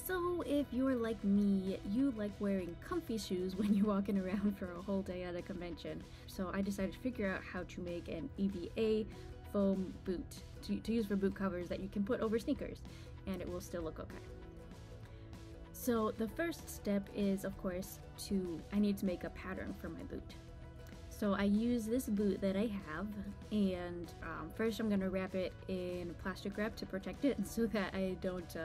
So if you're like me, you like wearing comfy shoes when you're walking around for a whole day at a convention. So I decided to figure out how to make an EVA foam boot to use for boot covers that you can put over sneakers and it will still look okay. So the first step is, of course, I need to make a pattern for my boot. So I use this boot that I have, and first I'm going to wrap it in plastic wrap to protect it so that I don't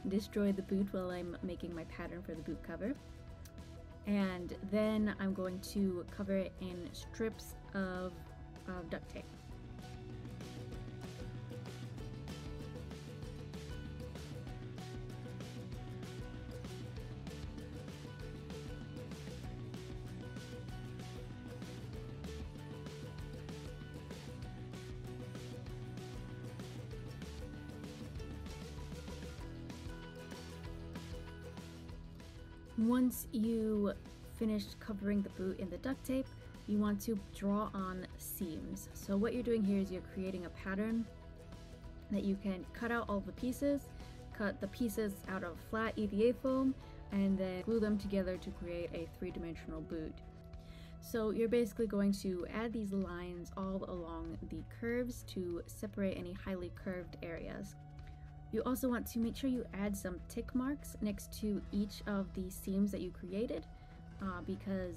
destroy the boot while I'm making my pattern for the boot cover. And then I'm going to cover it in strips of duct tape. Once you finish covering the boot in the duct tape, you want to draw on seams. So what you're doing here is you're creating a pattern that you can cut out all the pieces, cut the pieces out of flat EVA foam, and then glue them together to create a three-dimensional boot. So you're basically going to add these lines all along the curves to separate any highly curved areas. You also want to make sure you add some tick marks next to each of the seams that you created because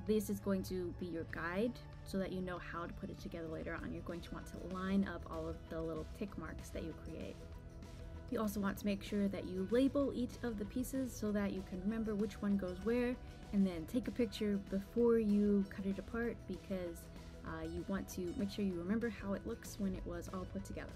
this is going to be your guide so that you know how to put it together later on. You're going to want to line up all of the little tick marks that you create. You also want to make sure that you label each of the pieces so that you can remember which one goes where, and then take a picture before you cut it apart because you want to make sure you remember how it looks when it was all put together.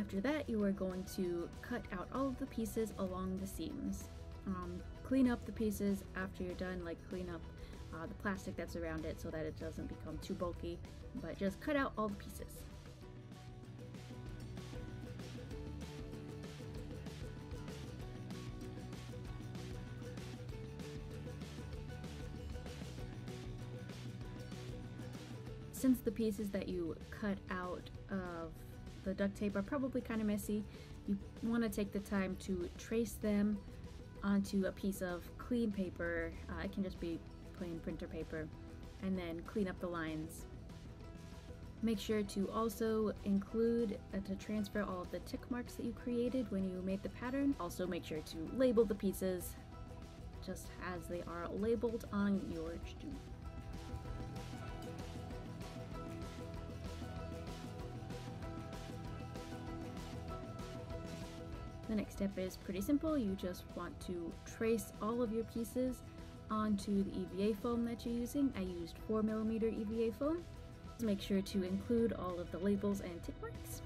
After that, you are going to cut out all of the pieces along the seams. Clean up the pieces after you're done, like clean up the plastic that's around it so that it doesn't become too bulky, but just cut out all the pieces. Since the pieces that you cut out of the duct tape are probably kind of messy, you want to take the time to trace them onto a piece of clean paper. It can just be plain printer paper, and then clean up the lines. Make sure to also include to transfer all of the tick marks that you created when you made the pattern. Also make sure to label the pieces just as they are labeled on your shoe. The next step is pretty simple. You just want to trace all of your pieces onto the EVA foam that you're using. I used 4mm EVA foam. Make sure to include all of the labels and tick marks.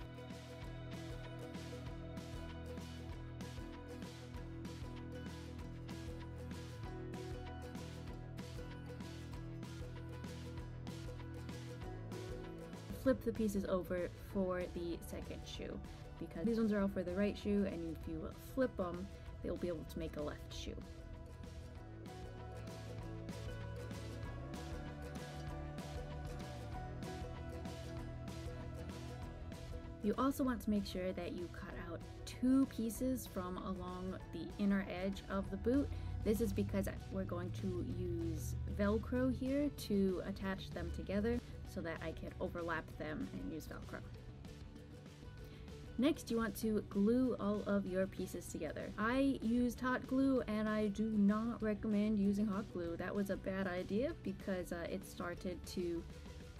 Flip the pieces over for the second shoe because these ones are all for the right shoe, and if you flip them, they'll be able to make a left shoe. You also want to make sure that you cut out 2 pieces from along the inner edge of the boot. This is because we're going to use Velcro here to attach them together so that I can overlap them and use Velcro. Next, you want to glue all of your pieces together. I used hot glue, and I do not recommend using hot glue. That was a bad idea because it started to,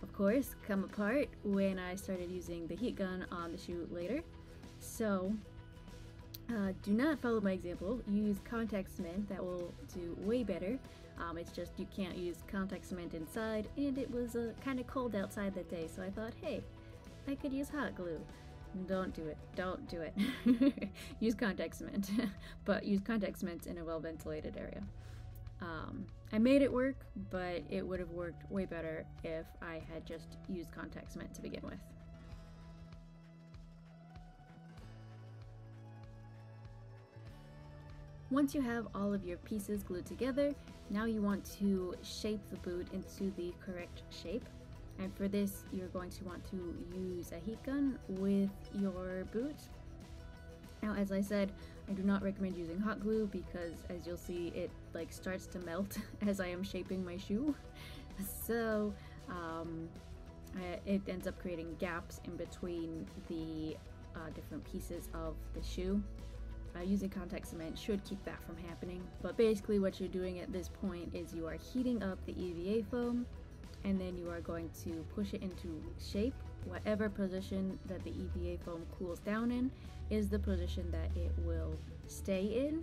of course, come apart when I started using the heat gun on the shoe later. So do not follow my example. Use contact cement. That will do way better. It's just you can't use contact cement inside, and it was kind of cold outside that day, so I thought, hey, I could use hot glue. Don't do it. Don't do it. Use contact cement, but use contact cement in a well-ventilated area. I made it work, but it would have worked way better if I had just used contact cement to begin with. Once you have all of your pieces glued together, now you want to shape the boot into the correct shape. And for this, you're going to want to use a heat gun with your boot. Now, as I said, I do not recommend using hot glue because, as you'll see, it like starts to melt as I am shaping my shoe. So it ends up creating gaps in between the different pieces of the shoe. Using contact cement should keep that from happening, but basically what you're doing at this point is you are heating up the EVA foam, and then you are going to push it into shape. Whatever position that the EVA foam cools down in is the position that it will stay in.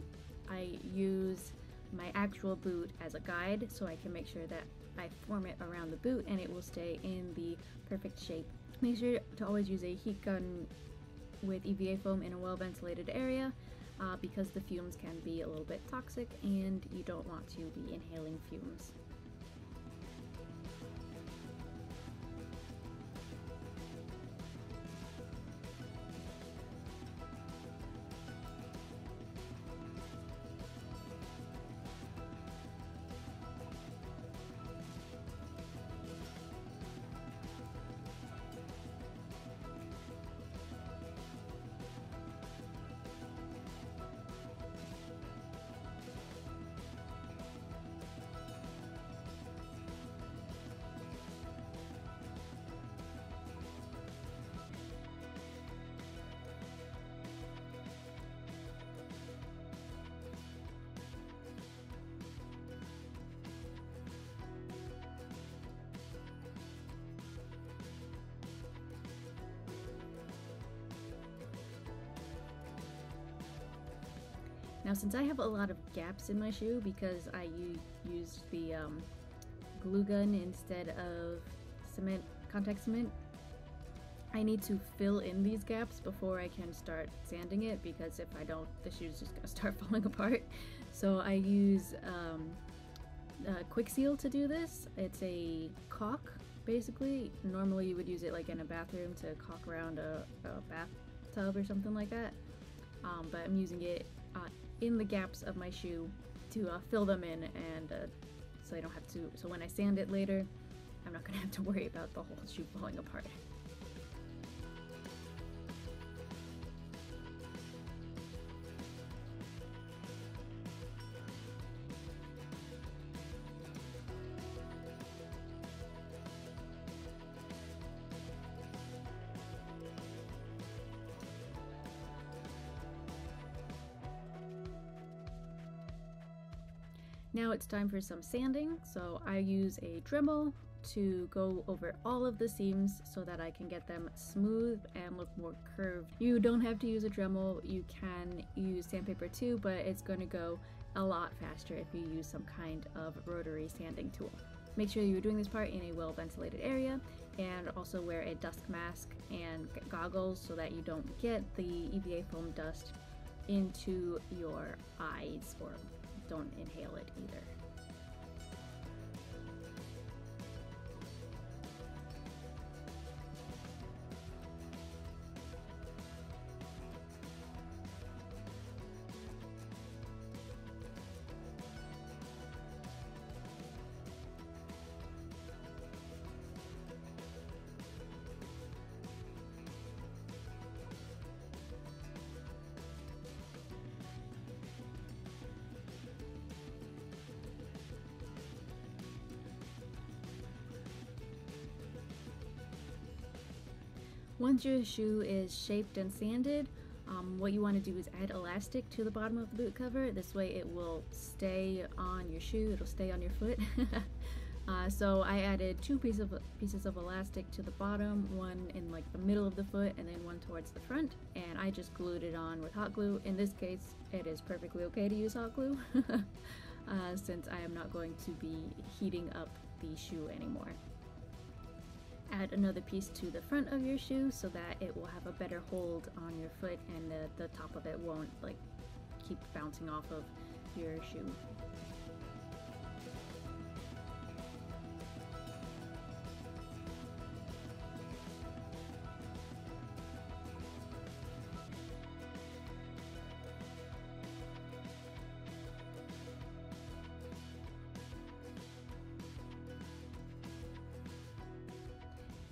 I use my actual boot as a guide so I can make sure that I form it around the boot and it will stay in the perfect shape. Make sure to always use a heat gun with EVA foam in a well-ventilated area because the fumes can be a little bit toxic and you don't want to be inhaling fumes. Now, since I have a lot of gaps in my shoe because I used the glue gun instead of contact cement, I need to fill in these gaps before I can start sanding it, because if I don't, the shoe's just gonna start falling apart. So I use Quick Seal to do this. It's a caulk, basically. Normally you would use it like in a bathroom to caulk around a bathtub or something like that, but I'm using it in the gaps of my shoe to fill them in, and so I don't have to, so when I sand it later, I'm not gonna have to worry about the whole shoe falling apart. Now it's time for some sanding, so I use a Dremel to go over all of the seams so that I can get them smooth and look more curved. You don't have to use a Dremel, you can use sandpaper too, but it's going to go a lot faster if you use some kind of rotary sanding tool. Make sure you're doing this part in a well ventilated area, and also wear a dust mask and goggles so that you don't get the EVA foam dust into your eyes, or don't inhale it either. Once your shoe is shaped and sanded, what you want to do is add elastic to the bottom of the boot cover. This way it will stay on your shoe, it'll stay on your foot. So I added two pieces of elastic to the bottom, one in like the middle of the foot and then one towards the front, and I just glued it on with hot glue. In this case, it is perfectly okay to use hot glue since I am not going to be heating up the shoe anymore. Add another piece to the front of your shoe so that it will have a better hold on your foot and the top of it won't like keep bouncing off of your shoe.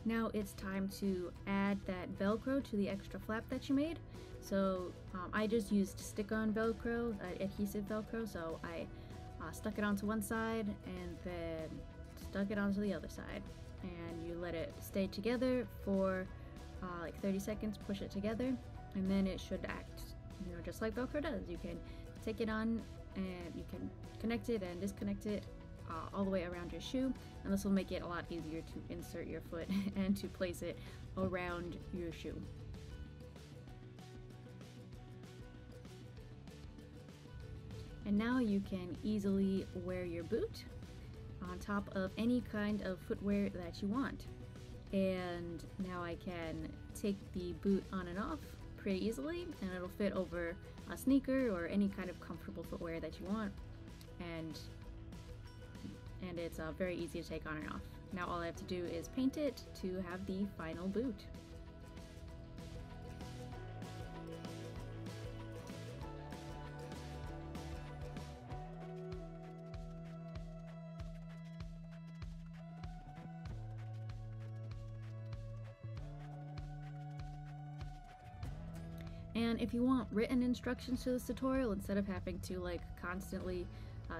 Now it's time to add that Velcro to the extra flap that you made. So I just used stick-on Velcro, adhesive Velcro, so I stuck it onto one side and then stuck it onto the other side. And you let it stay together for like 30 seconds, push it together, and then it should act, you know, just like Velcro does. You can take it on and you can connect it and disconnect it all the way around your shoe, and this will make it a lot easier to insert your foot and to place it around your shoe. And now you can easily wear your boot on top of any kind of footwear that you want. And now I can take the boot on and off pretty easily, and it'll fit over a sneaker or any kind of comfortable footwear that you want. And it's very easy to take on and off. Now all I have to do is paint it to have the final boot. And if you want written instructions to this tutorial instead of having to like constantly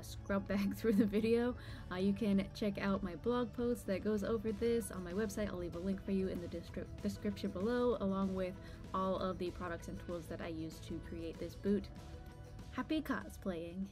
scrub back through the video, you can check out my blog post that goes over this on my website. I'll leave a link for you in the description below, along with all of the products and tools that I used to create this boot. Happy cosplaying!